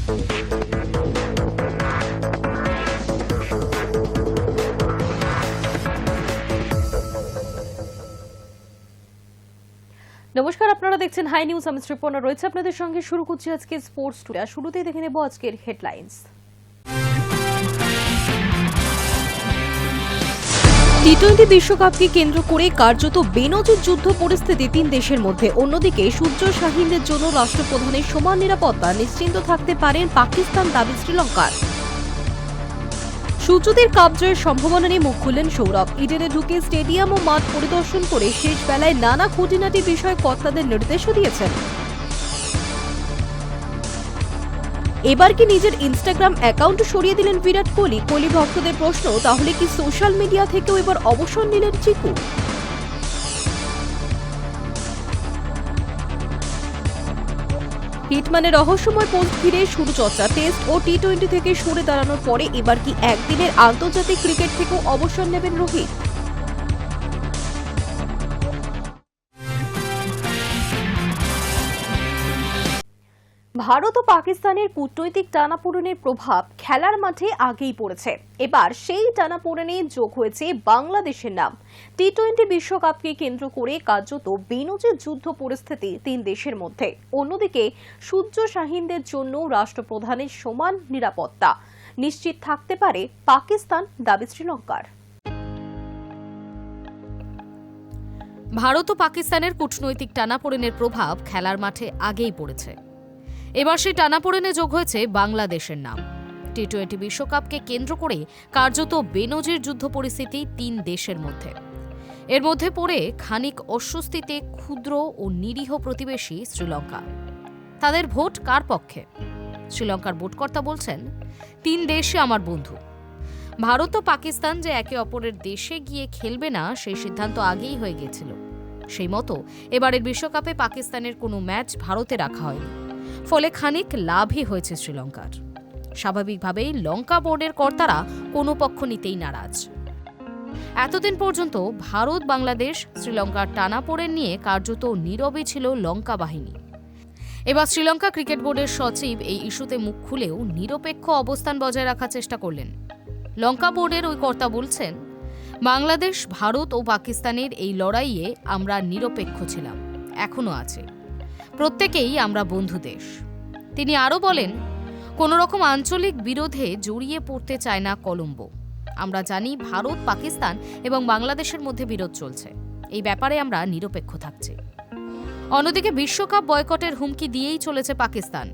নমস্কার, আপনারা দেখছেন হাই নিউজ। আমি শ্রীপর্ণা রয়েছে আপনাদের সঙ্গে। শুরু করছি আজকে স্পোর্টস টুডে। শুরুতেই দেখে নেব আজকের হেডলাইন্স। টি-20 বিশ্বকাপকে কেন্দ্র করে কার্যত বেনজির যুদ্ধ পরিস্থিতি তিন দেশের মধ্যে। অন্যদিকে সূর্য শাহীনদের জন্য রাষ্ট্রপ্রধানের সমান নিরাপত্তা নিশ্চিন্ত থাকতে পারেন পাকিস্তান, দাবি শ্রীলঙ্কার। সূর্যদের কাপ জয়ের সম্ভাবনা নিয়ে মুখ খুললেন সৌরভ। ইডেনে ঢুকে স্টেডিয়াম ও মাঠ পরিদর্শন করে শেষ বেলায় নানা খুঁটিনাটি বিষয়ে কর্তাদের নির্দেশও দিয়েছেন। এবার কি নিজের ইনস্টাগ্রাম অ্যাকাউন্ট সরিয়ে দিলেন বিরাট কোহলি? কোহলি ভক্তদের প্রশ্ন, তাহলে কি সোশ্যাল মিডিয়া থেকেও এবার অবসর নিলেন চিকু? হিটম্যানের রহস্যময় পোস্ট ঘিরে শুরু চর্চা। টেস্ট ও টি-20 থেকে সরে দাঁড়ানোর পরে এবার কি একদিনের আন্তর্জাতিক ক্রিকেট থেকেও অবসর নেবেন রোহিত? ভারত ও পাকিস্তানের কূটনৈতিক টানাপোড়েনের প্রভাব খেলার মাঠে আগেই পড়েছে। এবার সেই টানাপোড়েনে যোগ হয়েছে বাংলাদেশের নাম। টি-20 বিশ্বকাপকে কেন্দ্র করে কার্যত বেনজির যুদ্ধ পরিস্থিতি তিন দেশের মধ্যে। অন্যদিকে সূর্য শাহীনদের জন্য রাষ্ট্রপ্রধানের সমান নিরাপত্তা নিশ্চিত থাকতে পারে পাকিস্তান, দাবি শ্রীলঙ্কার। ভারত ও পাকিস্তানের কূটনৈতিক টানাপোড়েনের প্রভাব খেলার মাঠে আগেই পড়েছে। এবার সেই টানাপোড়েনে যোগ হয়েছে বাংলাদেশের নাম। টি-20 বিশ্বকাপকে কেন্দ্র করে কার্যত বেনজির যুদ্ধ পরিস্থিতি তিন দেশের মধ্যে। এর মধ্যে পড়ে খানিক অস্বস্তিতে ক্ষুদ্র ও নিরীহ প্রতিবেশী শ্রীলঙ্কা। তাদের ভোট কার পক্ষে? শ্রীলঙ্কার ভোটকর্তা বলছেন, তিন দেশে আমার বন্ধু। ভারত ও পাকিস্তান যে একে অপরের দেশে গিয়ে খেলবে না, সেই সিদ্ধান্ত আগেই হয়ে গিয়েছিল। সেই মতো এবারের বিশ্বকাপে পাকিস্তানের কোনো ম্যাচ ভারতে রাখা হয়নি। ফলে খানিক লাভই হয়েছে শ্রীলঙ্কার। স্বাভাবিকভাবেই লঙ্কা বোর্ডের কর্তারা কোনো পক্ষ নিতেই নারাজ। এতদিন পর্যন্ত ভারত, বাংলাদেশ, শ্রীলঙ্কার টানাপোড়েন নিয়ে কার্যত নীরবে ছিল লঙ্কা বাহিনী। এবার শ্রীলঙ্কা ক্রিকেট বোর্ডের সচিব এই ইস্যুতে মুখ খুলেও নিরপেক্ষ অবস্থান বজায় রাখার চেষ্টা করলেন। লঙ্কা বোর্ডের ওই কর্তা বলছেন, বাংলাদেশ, ভারত ও পাকিস্তানের এই লড়াইয়ে আমরা নিরপেক্ষ ছিলাম, এখনো আছে। প্রত্যেকেই আমরা বন্ধু দেশ। তিনি আরও বলেন, কোন রকম আঞ্চলিক বিরোধে জড়িয়ে পড়তে চায় না কলম্বো। আমরা জানি ভারত, পাকিস্তান এবং বাংলাদেশের মধ্যে বিরোধ চলছে। এই ব্যাপারে আমরা নিরপেক্ষ থাকছি। অন্যদিকে বিশ্বকাপ বয়কটের হুমকি দিয়েই চলেছে পাকিস্তান।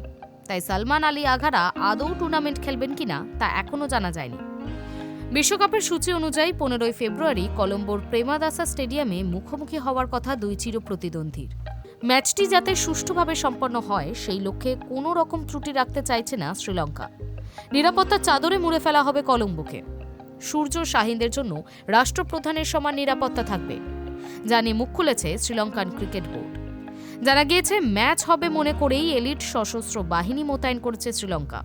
তাই সালমান আলী আঘারা আদৌ টুর্নামেন্ট খেলবেন কিনা তা এখনো জানা যায়নি। বিশ্বকাপের সূচি অনুযায়ী 15 ফেব্রুয়ারি কলম্বোর প্রেমাদাসা স্টেডিয়ামে মুখোমুখি হওয়ার কথা দুই চিরপ্রতিদ্বন্দ্বীর। ম্যাচটি যাতে সুষ্ঠুভাবে সম্পন্ন হয় সেই লক্ষ্যে কোনো রকম ত্রুটি রাখতে চাইছে না শ্রীলঙ্কা। নিরাপত্তার চাদরে মুড়ে ফেলা হবে কলম্বোকে। সূর্য শাহীনদের জন্য রাষ্ট্রপ্রধানের সমান নিরাপত্তা থাকবে, যা নিয়ে মুখ খুলেছে শ্রীলঙ্কান ক্রিকেট বোর্ড। জানা গিয়েছে, ম্যাচ হবে মনে করেই এলিট সশস্ত্র বাহিনী মোতায়েন করেছে শ্রীলঙ্কা।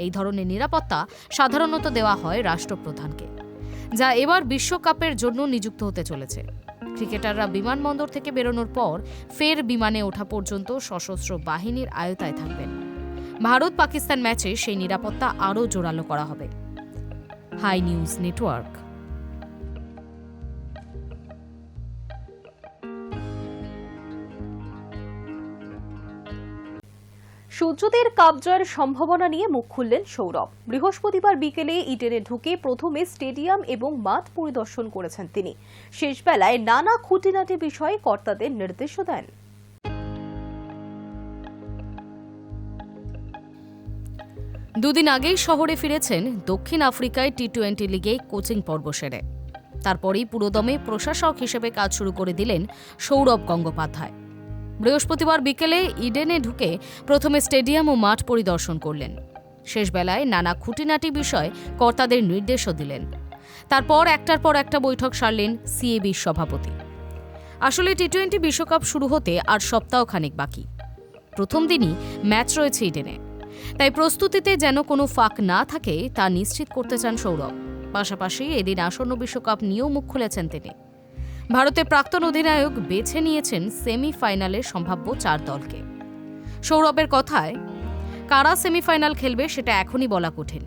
এই ধরনের নিরাপত্তা সাধারণত দেওয়া হয় রাষ্ট্রপ্রধানকে, যা এবার বিশ্বকাপের জন্য নিযুক্ত হতে চলেছে। ক্রিকেটাররা বিমানবন্দর থেকে বেরোনোর পর ফের বিমানে ওঠা পর্যন্ত সশস্ত্র বাহিনীর আয়তায় থাকবেন। ভারত পাকিস্তান ম্যাচে সেই নিরাপত্তা আরও জোরালো করা হবে। Hi news network. সূর্যদের কাপ জয়ের সম্ভাবনা নিয়ে মুখ খুললেন সৌরভ। বৃহস্পতিবার বিকেলে ইডেনে ঢুকে প্রথমে স্টেডিয়াম এবং মাঠ পরিদর্শন করেছেন তিনি। শেষ বেলায় নানা খুঁটিনাটি বিষয়ে কর্তাদের নির্দেশও দেন। দুদিন আগেই শহরে ফিরেছেন দক্ষিণ আফ্রিকায় টি-20 লিগে কোচিং পর্ব সেরে। তারপরেই পুরোদমে প্রশাসক হিসেবে কাজ শুরু করে দিলেন সৌরভ গঙ্গোপাধ্যায়। বৃহস্পতিবার বিকেলে ইডেনে ঢুকে প্রথমে স্টেডিয়াম ও মাঠ পরিদর্শন করলেন। শেষ বেলায় নানা খুঁটিনাটি বিষয় কর্তাদের নির্দেশও দিলেন। তারপর একটার পর একটা বৈঠক সারলেন সিএবির সভাপতি। আসলে টি-20 বিশ্বকাপ শুরু হতে আর সপ্তাহখানেক বাকি। প্রথম দিনই ম্যাচ রয়েছে ইডেনে, তাই প্রস্তুতিতে যেন কোনো ফাঁক না থাকে তা নিশ্চিত করতে চান সৌরভ। পাশাপাশি এদিন আসন্ন বিশ্বকাপ নিয়েও মুখ খুলেছেন তিনি। ভারতের প্রাক্তন অধিনায়ক বেছে নিয়েছেন সেমিফাইনালের সম্ভাব্য 4 দলকে। সৌরভের কথায়, কারা সেমিফাইনাল খেলবে সেটা এখনই বলা কঠিন।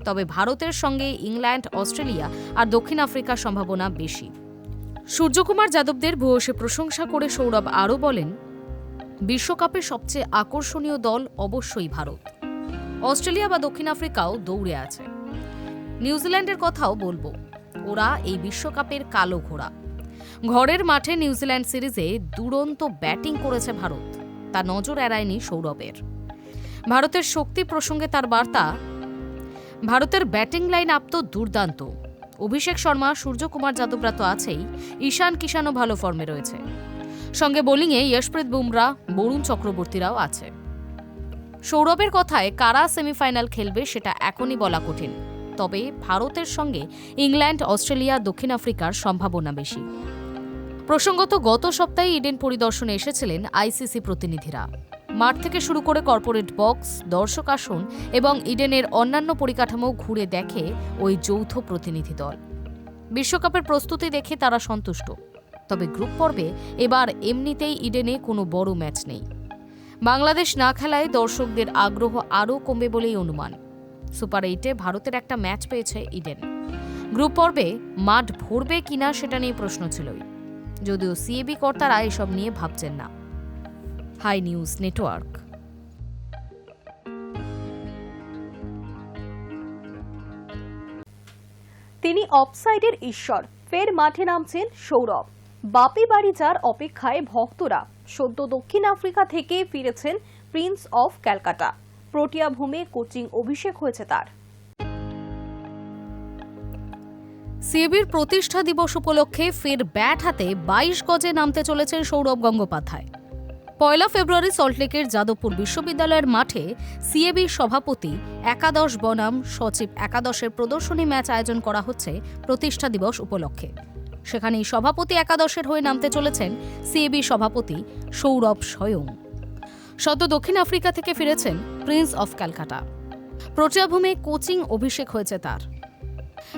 তবে ভারতের সঙ্গে ইংল্যান্ড, অস্ট্রেলিয়া আর দক্ষিণ আফ্রিকার সম্ভাবনা বেশি। সূর্যকুমার যাদবদের ভূয়সী প্রশংসা করে সৌরভ আরও বলেন, বিশ্বকাপের সবচেয়ে আকর্ষণীয় দল অবশ্যই ভারত। অস্ট্রেলিয়া বা দক্ষিণ আফ্রিকাও দৌড়ে আছে। নিউজিল্যান্ডের কথাও বলবো, ওরা এই বিশ্বকাপের কালো ঘোড়া। ঘরের মাঠে নিউজিল্যান্ড সিরিজে দুরন্ত ব্যাটিং করেছে ভারত, তা নজর এড়ায়নি সৌরভের। ভারতের শক্তি প্রসঙ্গে তার বার্তা, ভারতের ব্যাটিং লাইন আপ তো দুর্দান্ত। অভিষেক শর্মা, সূর্যকুমার যাদবরা তো আছেই, ঈশান কিষানও ভালো ফর্মে রয়েছে। সঙ্গে বোলিংয়ে যশপ্রীত বুমরা, বরুণ চক্রবর্তীরাও আছে। সৌরভের কথায় কারা সেমিফাইনাল খেলবে সেটা এখনই বলা কঠিন। তবে ভারতের সঙ্গে ইংল্যান্ড, অস্ট্রেলিয়া, দক্ষিণ আফ্রিকার সম্ভাবনা বেশি। প্রসঙ্গত, গত সপ্তাহে ইডেন পরিদর্শনে এসেছিলেন আইসিসি প্রতিনিধিরা। মাঠ থেকে শুরু করে কর্পোরেট বক্স, দর্শক আসন এবং ইডেনের অন্যান্য পরিকাঠামো ঘুরে দেখে ওই যৌথ প্রতিনিধি দল। বিশ্বকাপের প্রস্তুতি দেখে তারা সন্তুষ্ট। তবে গ্রুপ পর্বে এবার এমনিতেই ইডেনে কোনো বড় ম্যাচ নেই। বাংলাদেশ না খেলায় দর্শকদের আগ্রহ আরও কমবে বলেই অনুমান। সুপার 8-এ ভারতের একটা ম্যাচ পেয়েছে ইডেন। গ্রুপ পর্বে মাঠ ভরবে কিনা সেটা নিয়ে প্রশ্ন ছিলই, যদিও সিএবি কর্তারা এসব নিয়ে ভাবছেন না। Hi news network. তিনি অফসাইডের ঈশ্বর, ফের মাঠে নামছেন সৌরভ। বাপি বাড়ি যার অপেক্ষায় ভক্তরা। সদ্য দক্ষিণ আফ্রিকা থেকে ফিরেছেন প্রিন্স অফ ক্যালকাটা। প্রোটিয়া ভূমে কোচিং অভিষেক হয়েছে তার। সিএবির প্রতিষ্ঠা দিবস উপলক্ষে ফের ব্যাট হাতে 22 গজে নামতে চলেছেন সৌরভ গঙ্গোপাধ্যায়। 1 ফেব্রুয়ারি সল্টলেকের যাদবপুর বিশ্ববিদ্যালয়ের মাঠে সিএবি সভাপতি একাদশ বনাম সচিব একাদশের প্রদর্শনী ম্যাচ আয়োজন করা হচ্ছে প্রতিষ্ঠা দিবস উপলক্ষে। সেখানেই সভাপতি একাদশের হয়ে নামতে চলেছেন সিএবি সভাপতি সৌরভ স্বয়ং। সদ্য দক্ষিণ আফ্রিকা থেকে ফিরেছেন প্রিন্স অফ ক্যালকাটা। প্রোটিয়া ভূমে কোচিং অভিষেক হয়েছে তার।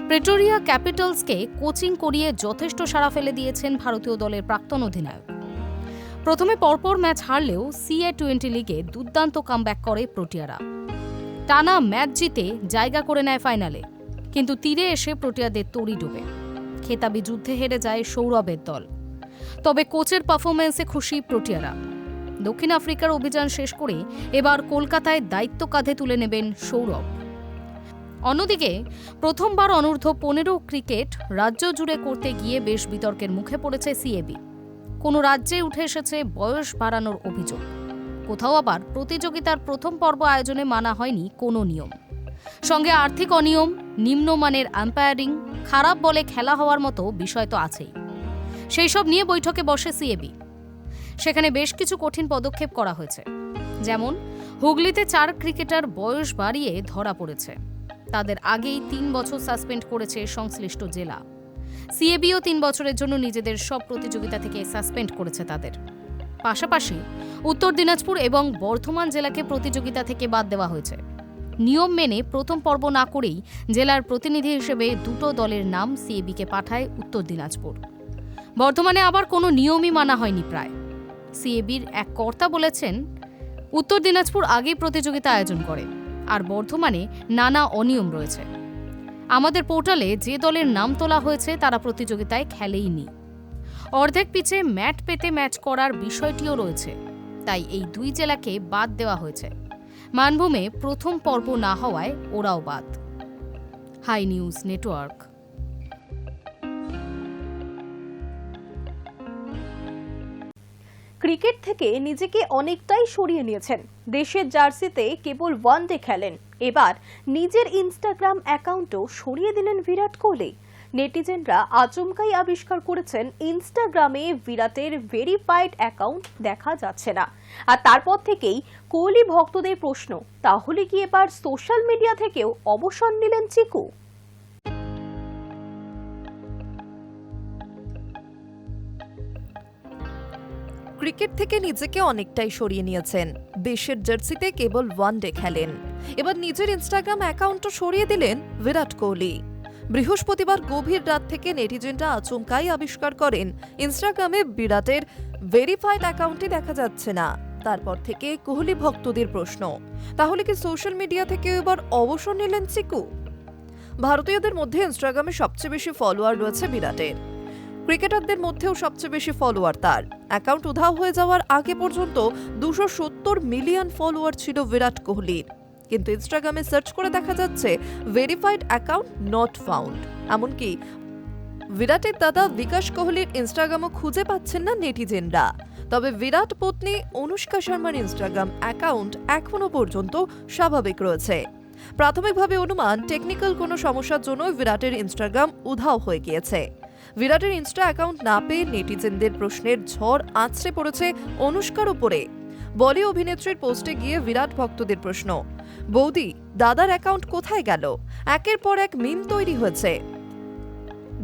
প্রেটোরিয়া ক্যাপিটালসকে কোচিং করিয়ে যথেষ্ট সাড়া ফেলে দিয়েছেন ভারতীয় দলের প্রাক্তন অধিনায়ক। প্রথমে পরপর ম্যাচ হারলেও CA20 লিগে দুর্দান্ত কামব্যাক করে প্রোটিয়ারা। টানা ম্যাচ জিতে জায়গা করে নেয় ফাইনালে, কিন্তু তীরে এসে প্রোটিয়াদের তড়ি ডুবে। খেতাবি যুদ্ধে হেরে যায় সৌরভের দল। তবে কোচের পারফরম্যান্সে খুশি প্রোটিয়ারা। দক্ষিণ আফ্রিকার অভিযান শেষ করে এবার কলকাতায় দায়িত্ব কাঁধে তুলে নেবেন সৌরভ। অন্যদিকে প্রথমবার অনূর্ধ্ব-15 ক্রিকেট রাজ্য জুড়ে করতে গিয়ে বেশ বিতর্কের মুখে পড়েছে সিএবি। কোনো রাজ্যে উঠে এসেছে বয়স বাড়ানোর অভিযোগ। কোথাও আবার প্রতিযোগিতার প্রথম পর্ব আয়োজনে মানা হয়নি কোনো নিয়ম। সঙ্গে আর্থিক অনিয়ম, নিম্নমানের আম্পায়ারিং, খারাপ বলে খেলা হওয়ার মতো বিষয় তো আছেই। সেই সব নিয়ে বৈঠকে বসে সিএবি। সেখানে বেশ কিছু কঠিন পদক্ষেপ করা হয়েছে। যেমন হুগলিতে 4 ক্রিকেটার বয়স বাড়িয়ে ধরা পড়েছে। তাদের আগেই 3 বছর সাসপেন্ড করেছে সংশ্লিষ্ট জেলা। সিএবিও 3 বছরের জন্য নিজেদের সব প্রতিযোগিতা থেকে সাসপেন্ড করেছে তাদের। পাশাপাশি উত্তর দিনাজপুর এবং বর্ধমান জেলাকে প্রতিযোগিতা থেকে বাদ দেওয়া হয়েছে। নিয়ম মেনে প্রথম পর্ব না করেই জেলার প্রতিনিধি হিসেবে 2টো দলের নাম সিএবিকে পাঠায় উত্তর দিনাজপুর। বর্ধমানে আবার কোনো নিয়মই মানা হয়নি প্রায়। সিএবির এক কর্তা বলেছেন, উত্তর দিনাজপুর আগেই প্রতিযোগিতা আয়োজন করে, আর বর্ধমানে নানা অনিয়ম রয়েছে। আমাদের পোর্টালে যে দলের নাম তোলা হয়েছে তারা প্রতিযোগিতায় খেলেইনি। অর্ধেক পিচে ম্যাট পেতে ম্যাচ করার বিষয়টিও রয়েছে, তাই এই 2 জেলাকে বাদ দেওয়া হয়েছে। মানভূমে প্রথম পর্ব না হওয়ায় ওরাও বাদ। High news network. ক্রিকেট থেকে নিজেকে অনেকটাই সরিয়ে নিয়েছেন। দেশের জার্সিতে কেবল ওয়ানডে খেলেন। এবার নিজের ইনস্টাগ্রাম অ্যাকাউন্টও সরিয়ে দিলেন বিরাট কোহলি। নেটিজেনরা আচমকাই আবিষ্কার করেছেন ইনস্টাগ্রামে বিরাটের ভেরিফাইড অ্যাকাউন্ট দেখা যাচ্ছে না। আর তারপর থেকেই কোহলি ভক্তদের প্রশ্ন, তাহলে কি এবার সোশ্যাল মিডিয়া থেকেও অবসর নিলেন চিকু? ক্রিকেট থেকে নিজেকে অনেকটাই সরিয়ে নিয়েছেন। দেশের জার্সিতে কেবল ওয়ানডে খেলেন। এবার নিজের ইনস্টাগ্রাম অ্যাকাউন্টও সরিয়ে দিলেন বিরাট কোহলি। বৃহস্পতিবার গভীর রাত থেকে নেটিজেনরা আচমকাই আবিষ্কার করেন ইনস্টাগ্রামে বিরাটের ভেরিফাইড অ্যাকাউন্টই দেখা যাচ্ছে না। তারপর থেকে কোহলি ভক্তদের প্রশ্ন, তাহলে কি সোশ্যাল মিডিয়া থেকে এবার অবসর নিলেন চিকু? ভারতীয়দের মধ্যে ইনস্টাগ্রামে সবচেয়ে বেশি ফলোয়ার রয়েছে বিরাটের। ক্রিকেটারদের মধ্যেও সবচেয়ে বেশি ফলোয়ার তার। অ্যাকাউন্ট উধাও হয়ে যাওয়ার আগে পর্যন্ত 270 মিলিয়ন ফলোয়ার ছিল বিরাট কোহলির। কিন্তু ইনস্টাগ্রামে সার্চ করে দেখা যাচ্ছে ভেরিফাইড অ্যাকাউন্ট নট ফাউন্ড। এমনকি বিরাটের দাদা বিকাশ কোহলির ইনস্টাগ্রামও খুঁজে পাচ্ছেন না নেটিজেনরা। তবে বিরাট পত্নী অনুষ্কা শর্মার ইনস্টাগ্রাম অ্যাকাউন্ট এখনো পর্যন্ত স্বাভাবিক রয়েছে। প্রাথমিকভাবে অনুমান টেকনিক্যাল কোনো সমস্যার জন্য বিরাটের ইনস্টাগ্রাম উধাও হয়ে গিয়েছে। বিরাটের ইনস্টা অ্যাকাউন্ট না পেয়ে নেটিজেনদের প্রশ্নের ঝড় আছড়ে পড়েছে অনুষ্কার উপরে। বলি অভিনেত্রীর পোস্টে গিয়ে বিরাট ভক্তদের প্রশ্ন, বৌদি দাদার অ্যাকাউন্ট কোথায় গেল? একের পর এক মিম তৈরি হয়েছে।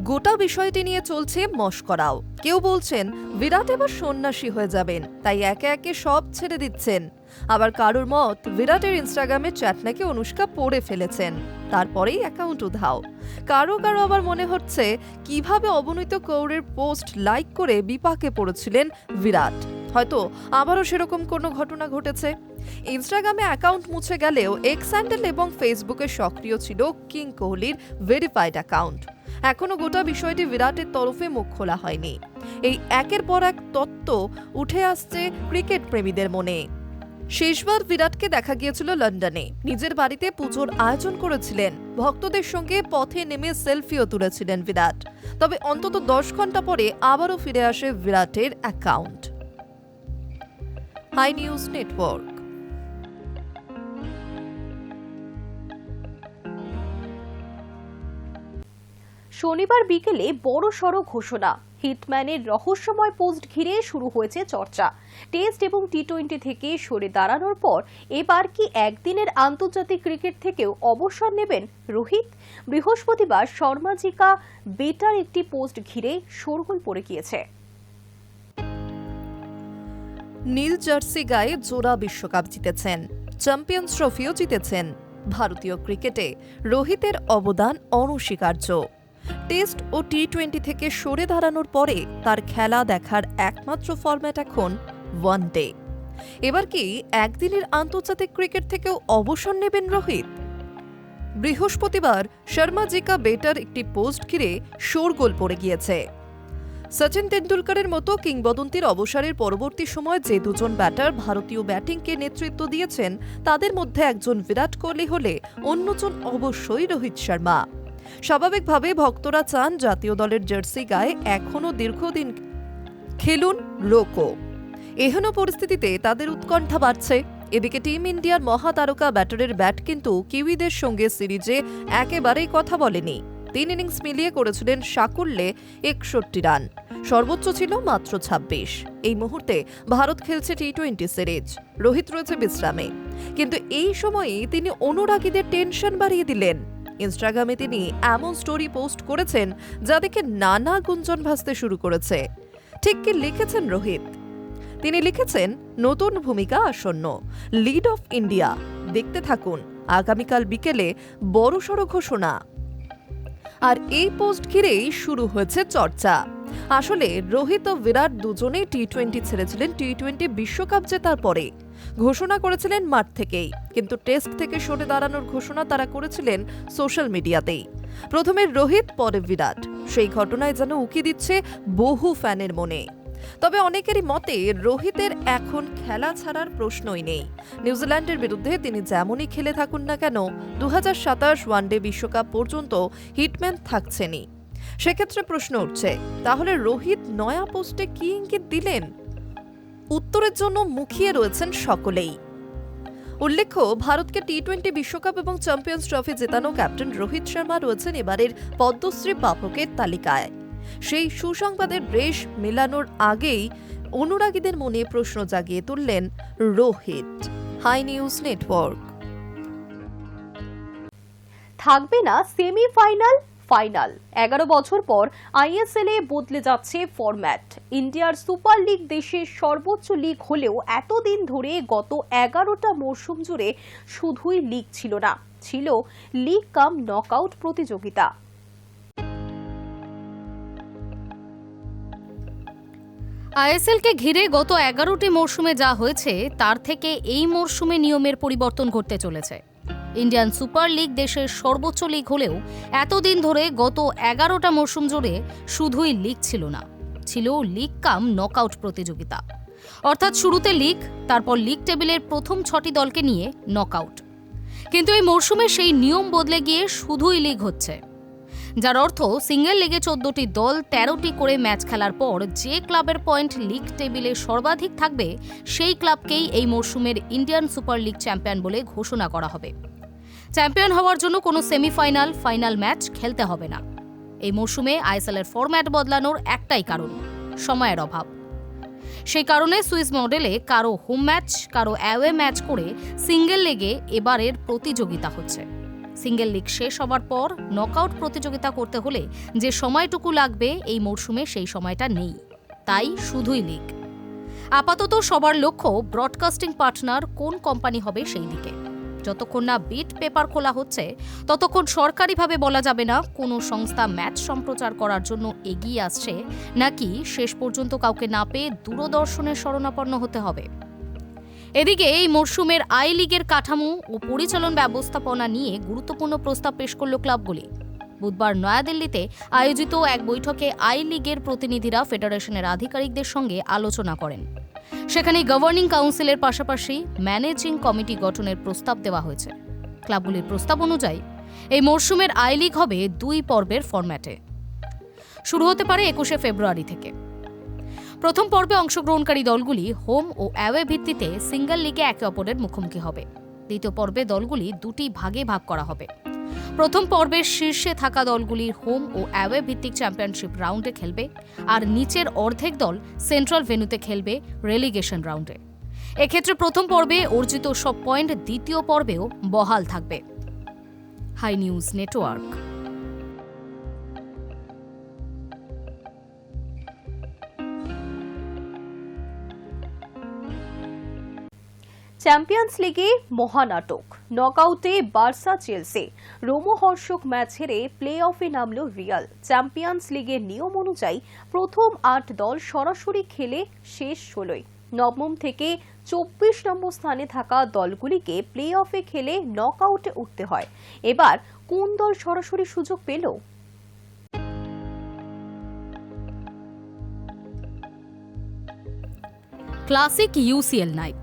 গোটা বিষয়টি নিয়ে চলছে মশকরাও। কেউ বলছেন বিরাট এবার সন্ন্যাসী হয়ে যাবেন, তাই একে একে সব ছেড়ে দিচ্ছেন। আবার কারোর মত বিরাটের ইনস্টাগ্রামে চ্যাট নাকি অনুষ্কা পড়ে ফেলেছেন, তারপরেই অ্যাকাউন্ট উধাও। কারো কারো আবার মনে হচ্ছে কিভাবে অবনীত কৌরের পোস্ট লাইক করে বিপাকে পড়েছিলেন বিরাট। হয়তো আবারও সেরকম কোনো ঘটনা ঘটেছে। ইনস্টাগ্রামে অ্যাকাউন্ট মুছে গেলেও এক্স হ্যান্ডেল এবং ফেসবুকে সক্রিয় ছিল কিং কোহলির ভেরিফাইড অ্যাকাউন্ট। এখনো গোটা বিষয়টি বিরাটের তরফে মুখ খোলা হয়নি। এই একের পর এক তত্ত্ব উঠে আসছে ক্রিকেট প্রেমীদের মনে। শেষবার বিরাটকে দেখা গিয়েছিল লন্ডনে। নিজের বাড়িতে পুজোর আয়োজন করেছিলেন। ভক্তদের সঙ্গে পথে নেমে সেলফিও তুলেছিলেন বিরাট। তবে অন্তত 10 ঘন্টা পরে আবারও ফিরে আসে বিরাটের অ্যাকাউন্ট। High news network. শনিবার বিকেলে বড়সড় ঘোষণা। হিটম্যানের রহস্যময় পোস্ট ঘিরে শুরু হয়েছে চর্চা। টেস্ট এবং টি-20 থেকে সরে দাঁড়ানোর পর এবার কি একদিনের আন্তর্জাতিক ক্রিকেট থেকেও অবসর নেবেন রোহিত? বৃহস্পতিবার শর্মাজিকা বেটার একটি পোস্ট ঘিরে শোরগোল পড়ে গিয়েছে। নীল জার্সি গায়ে জোড়া বিশ্বকাপ জিতেছেন, চ্যাম্পিয়ন্স ট্রফিও জিতেছেন। ভারতীয় ক্রিকেটে রোহিতের অবদান অনস্বীকার্য। টেস্ট ও টি-20 থেকে সরে দাঁড়ানোর পরে তার খেলা দেখার একমাত্র ফরম্যাট এখন ওয়ানডে। এবার কি একদিনের আন্তর্জাতিক ক্রিকেট থেকেও অবসর নেবেন রোহিত? বৃহস্পতিবার শর্মাজিকা বেটার একটি পোস্ট ঘিরে শোরগোল পড়ে গিয়েছে। সচিন তেন্ডুলকরের মতো কিংবদন্তির অবসরের পরবর্তী সময় যে দুজন ব্যাটার ভারতীয় ব্যাটিংকে নেতৃত্ব দিয়েছেন তাদের মধ্যে একজন বিরাট কোহলি হলে অন্যজন অবশ্যই রোহিত শর্মা। স্বাভাবিকভাবে ভক্তরা চান জাতীয় দলের জার্সি গায়ে এখনো দীর্ঘদিন খেলুন রোকো। এহেন পরিস্থিতিতে তাদের উৎকণ্ঠা বাড়ছে। এদিকে টিম ইন্ডিয়ার মহাতারকা ব্যাটারের ব্যাট কিন্তু কিউইদের সঙ্গে সিরিজে একেবারেই কথা বলেনি। 3 ইনিংস মিলিয়ে করেছিলেন সাকুল্যে 61 রান, সর্বোচ্চ ছিল মাত্র 26। এই মুহূর্তে ভারত খেলছে টি-20 সিরিজ, রোহিত রয়েছে বিশ্রামে। কিন্তু এই সময়েই তিনি অনুরাগীদের টেনশন বাড়িয়ে দিলেন। ইনস্টাগ্রামে তিনি এমন স্টোরি পোস্ট করেছেন যা দেখে নানা গুঞ্জন ভাসতে শুরু করেছে। ঠিক কি লিখেছেন রোহিত? তিনি লিখেছেন, নতুন ভূমিকা আসন্ন, লিড অফ ইন্ডিয়া। দেখতে থাকুন, আগামীকাল বিকেলে বড়সড় ঘোষণা। আর এই পোস্ট ঘিরেই শুরু হয়েছে চর্চা। আসলে রোহিত ও বিরাট দুজনেই টি-20 ছেড়েছিলেন টি-20 বিশ্বকাপ জেতার পরে। ঘোষণা করেছিলেন মাঠ থেকেই, কিন্তু টেস্ট থেকে সরে দাঁড়ানোর ঘোষণা তারা করেছিলেন সোশ্যাল মিডিয়াতেই। প্রথমে রোহিত, পরে বিরাট। সেই ঘটনায় যেন উকি দিচ্ছে বহু ফ্যানের মনে। তবে অনেকেরই মতে রোহিতের এখন খেলা ছাড়ার প্রশ্নই নেই। নিউজিল্যান্ডের বিরুদ্ধে তিনি যেমনই খেলে থাকুন না কেন 2027 ওয়ানডে বিশ্বকাপ পর্যন্ত হিটম্যান থাকছেনই। সেক্ষেত্রে প্রশ্ন উঠছে, তাহলে রোহিত নয়া পোস্টে কি ইঙ্গিত দিলেন? উত্তরের জন্য মুখিয়ে রয়েছেন সকলেই। উল্লেখ্য, ভারতকে টি-20 বিশ্বকাপ এবং চ্যাম্পিয়ন্স ট্রফি জেতানো ক্যাপ্টেন রোহিত শর্মা রয়েছেন এবারের পদ্মশ্রী প্রাপকের তালিকায়। সেই সুসংবাদের রেশ মেলানোর আগেই অনুরাগীদের মনে প্রশ্ন জাগিয়ে তুললেন রোহিত। High news network. থাকবে না সেমিফাইনাল, ফাইনাল। 11 বছর পর আইএসএল এ বদলে যাচ্ছে ফরম্যাট। ইন্ডিয়ার সুপার লিগ দেশের সর্বোচ্চ লিগ হলেও এতদিন ধরে গত 11টা মরশুম জুড়ে শুধুই লিগ ছিল না, ছিল লিগ কাম নকআউট প্রতিযোগিতা। আইএসএলকে ঘিরে গত 11টি মরশুমে যা হয়েছে তার থেকে এই মরশুমে নিয়মের পরিবর্তন ঘটতে চলেছে। ইন্ডিয়ান সুপার লিগ দেশের সর্বোচ্চ লিগ হলেও এতদিন ধরে গত 11টা মরশুম জুড়ে শুধুই লিগ ছিল না, ছিল লিগ কাম নকআউট প্রতিযোগিতা। অর্থাৎ শুরুতে লিগ, তারপর লিগ টেবিলের প্রথম 6টি দলকে নিয়ে নকআউট। কিন্তু এই মরশুমে সেই নিয়ম বদলে গিয়ে শুধুই লিগ হচ্ছে, যার অর্থ সিঙ্গেল লিগে 14টি দল 13টি করে ম্যাচ খেলার পর যে ক্লাবের পয়েন্ট লিগ টেবিলে সর্বাধিক থাকবে সেই ক্লাবকেই এই মরশুমের ইন্ডিয়ান সুপার লিগ চ্যাম্পিয়ন বলে ঘোষণা করা হবে। চ্যাম্পিয়ন হওয়ার জন্য কোনো সেমিফাইনাল, ফাইনাল ম্যাচ খেলতে হবে না। এই মরশুমে আইএসএলের ফরম্যাট বদলানোর একটাই কারণ, সময়ের অভাব। সেই কারণে সুইস মডেলে কারো হোম ম্যাচ, কারো অ্যাওয়ে ম্যাচ করে সিঙ্গেল লিগে এবারের প্রতিযোগিতা হচ্ছে। সিঙ্গেল লিগ শেষ হবার পর নকআউট প্রতিযোগিতা করতে হলে যে সময়টুকু লাগবে এই মরশুমে সেই সময়টা নেই, তাই শুধুই লিগ। আপাতত সবার লক্ষ্য ব্রডকাস্টিং পার্টনার কোন কোম্পানি হবে সেই দিকে। যতক্ষণ না বিট পেপার খোলা হচ্ছে ততক্ষণ সরকারিভাবে বলা যাবে না কোনো সংস্থা ম্যাচ সম্প্রচার করার জন্য এগিয়ে আসছে নাকি শেষ পর্যন্ত কাউকে না পেয়ে দূরদর্শনের শরণাপন্ন হতে হবে। এদিকে এই মরশুমের আই লিগের কাঠামো ও পরিচালন ব্যবস্থাপনা নিয়ে গুরুত্বপূর্ণ প্রস্তাব পেশ করল ক্লাবগুলি। বুধবার নয়াদিল্লিতে আয়োজিত এক বৈঠকে আই লিগের প্রতিনিধিরা ফেডারেশনের আধিকারিকদের সঙ্গে আলোচনা করেন। সেখানে গভর্নিং কাউন্সিলের পাশাপাশি ম্যানেজিং কমিটি গঠনের প্রস্তাব দেওয়া হয়েছে। ক্লাবগুলির প্রস্তাব অনুযায়ী এই মরশুমের আই লিগ হবে 2 পর্বের ফরম্যাটে। শুরু হতে পারে 21শে ফেব্রুয়ারি থেকে। প্রথম পর্বে অংশগ্রহণকারী দলগুলি হোম ও অ্যাওয়ে ভিত্তিতে সিঙ্গেল লিগে একে অপরের মুখোমুখি হবে। দ্বিতীয় পর্বে দলগুলি 2টি ভাগে ভাগ করা হবে। প্রথম পর্বের শীর্ষে থাকা দলগুলির হোম ও অ্যাওয়ে ভিত্তিক চ্যাম্পিয়নশিপ রাউন্ডে খেলবে, আর নিচের অর্ধেক দল সেন্ট্রাল ভেন্যুতে খেলবে রেলিগেশন রাউন্ডে। এক্ষেত্রে প্রথম পর্বে অর্জিত সব পয়েন্ট দ্বিতীয় পর্বেও বহাল থাকবে। High news network. চ্যাম্পিয়ন্স লিগে মহানাটক, নকআউটে বার্সা চেলসি, রোমহর্ষক ম্যাচ হেরে প্লে অফে নামল রিয়াল। চ্যাম্পিয়ন্স লিগের নিয়ম অনুযায়ী প্রথম 8 দল সরাসরি খেলে শেষ 16। নবম থেকে 24 নম্বর স্থানে থাকা দলগুলিকে প্লে অফে খেলে নকআউটে উঠতে হয়। এবার কোন দল সরাসরি সুযোগ পেল? Classic UCL night.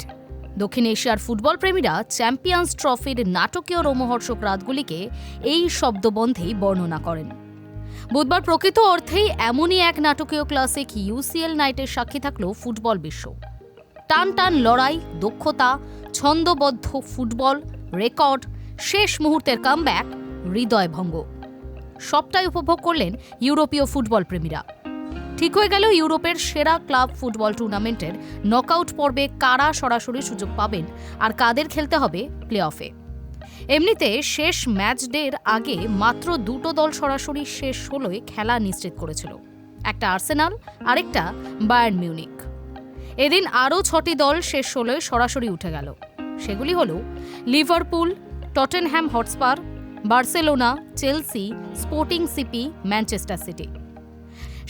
দক্ষিণ এশিয়ার ফুটবল প্রেমীরা চ্যাম্পিয়ন্স ট্রফির নাটকীয় রোমহর্ষক রাতগুলিকে এই শব্দবন্ধেই বর্ণনা করেন। বুধবার প্রকৃত অর্থেই এমনই এক নাটকীয় ক্লাসিক ইউসিএল নাইটের সাক্ষী থাকল ফুটবল বিশ্ব। টান টান লড়াই, দক্ষতা, ছন্দবদ্ধ ফুটবল, রেকর্ড, শেষ মুহূর্তের কামব্যাক, হৃদয়ভঙ্গ, সবটাই উপভোগ করলেন ইউরোপীয় ফুটবল প্রেমীরা। ঠিক হয়ে গেল ইউরোপের সেরা ক্লাব ফুটবল টুর্নামেন্টের নকআউট পর্বে কারা সরাসরি সুযোগ পাবেন আর কাদের খেলতে হবে প্লে অফে। এমনিতে শেষ ম্যাচ ডের আগে মাত্র 2টো দল সরাসরি শেষ 16 খেলা নিশ্চিত করেছিল, একটা আর্সেনাল, আরেকটা বায়ার্ন মিউনিক। এদিন আরও 6টি দল শেষ 16 সরাসরি উঠে গেল। সেগুলি হল Liverpool, Tottenham Hotspur, Barcelona, Chelsea, Sporting CP, Manchester city.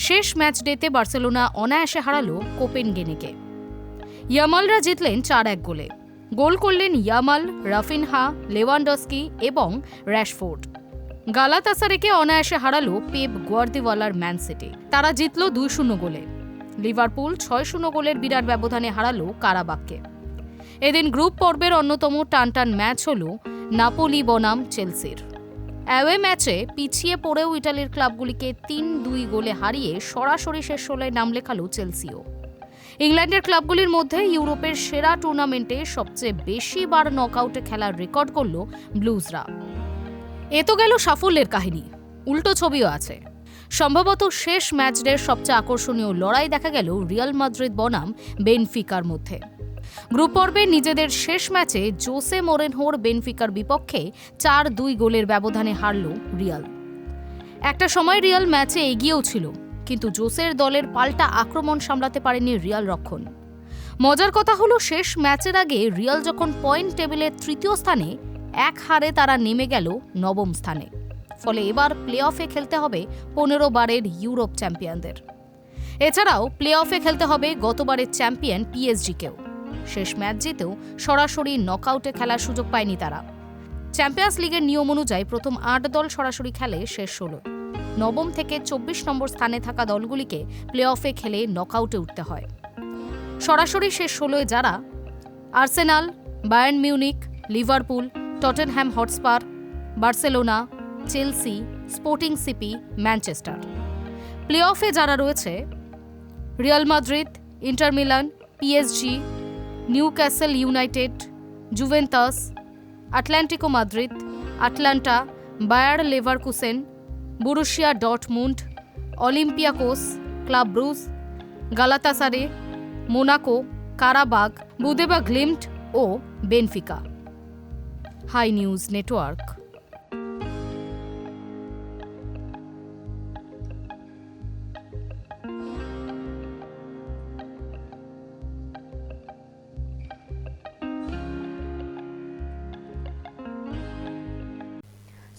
শেষ ম্যাচ ডেতে বার্সেলোনা অনায়াসে হারালো কোপেনহেগেনকে। ইয়ামালরা জিতলেন 4-1 গোলে। গোল করলেন ইয়ামাল, রাফিনহা, লেভানডস্কি এবং র্যাশফোর্ড। গালাতাসারেকে অনায়াসে হারালো পেপ গুয়ার্দিওয়ালার ম্যান সিটি। তারা জিতল 2-0 গোলে। লিভারপুল 6-0 গোলের বিরাট ব্যবধানে হারালো কারাবাককে। এদিন গ্রুপ পর্বের অন্যতম টানটান ম্যাচ হল নাপোলি বনাম চেলসির। অ্যাওয়ে ম্যাচে পিছিয়ে পড়েও ইটালির ক্লাবগুলিকে 3-2 গোলে হারিয়ে সরাসরি শেষ 16 নাম লেখালো চেলসিও। ইংল্যান্ডের ক্লাবগুলির মধ্যে ইউরোপের সেরা টুর্নামেন্টে সবচেয়ে বেশি বার নকআউটে খেলার রেকর্ড করল ব্লুজরা। এ তো গেল সাফল্যের কাহিনী, উল্টো ছবিও আছে। সম্ভবত শেষ ম্যাচডের সবচেয়ে আকর্ষণীয় লড়াই দেখা গেল রিয়াল মাদ্রিদ বনাম বেনফিকার মধ্যে। গ্রুপ পর্বে নিজেদের শেষ ম্যাচে জোসে মোরিনহোর বেনফিকার বিপক্ষে 4-2 গোলের ব্যবধানে হারল রিয়াল। একটা সময় রিয়াল ম্যাচে এগিয়েও ছিল, কিন্তু জোসের দলের পাল্টা আক্রমণ সামলাতে পারেনি রিয়াল রক্ষণ। মজার কথা হলো শেষ ম্যাচের আগে রিয়াল যখন পয়েন্ট টেবিলের 3য় স্থানে, 1 হারে তারা নেমে গেল 9ম স্থানে। ফলে এবার প্লে অফে খেলতে হবে 15 বারের ইউরোপ চ্যাম্পিয়নদের। এছাড়াও প্লে অফে খেলতে হবে গতবারের চ্যাম্পিয়ন পিএসজিকেও। শেষ ম্যাচ জিতেও সরাসরি নকআউটে খেলার সুযোগ পায়নি তারা। চ্যাম্পিয়ন্স লিগের নিয়ম অনুযায়ী প্রথম 8 দল সরাসরি খেলে শেষ 16। নবম থেকে 24 নম্বর স্থানে থাকা দলগুলিকে প্লে অফে খেলে নকআউটে উঠতে হয়। সরাসরি শেষ 16-এ যারা Arsenal, Bayern Munich, Liverpool, Tottenham Hotspur, Barcelona, Chelsea, Sporting CP, Manchester. Play অফে যারা রয়েছে Real Madrid, Inter Milan, PSG, Newcastle United, Juventus, Atletico Madrid, Atalanta, Bayer Leverkusen, Borussia Dortmund, Olympiacos, Club Bruges, Galatasaray, Monaco, Qarabag, Bodo Glimt ও Benfica. Hi news network.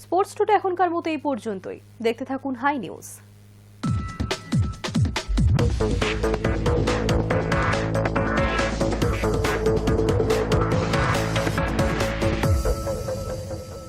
Sports today এখনকার মতো এই পর্যন্তই। দেখতে থাকুন হাই নিউজ।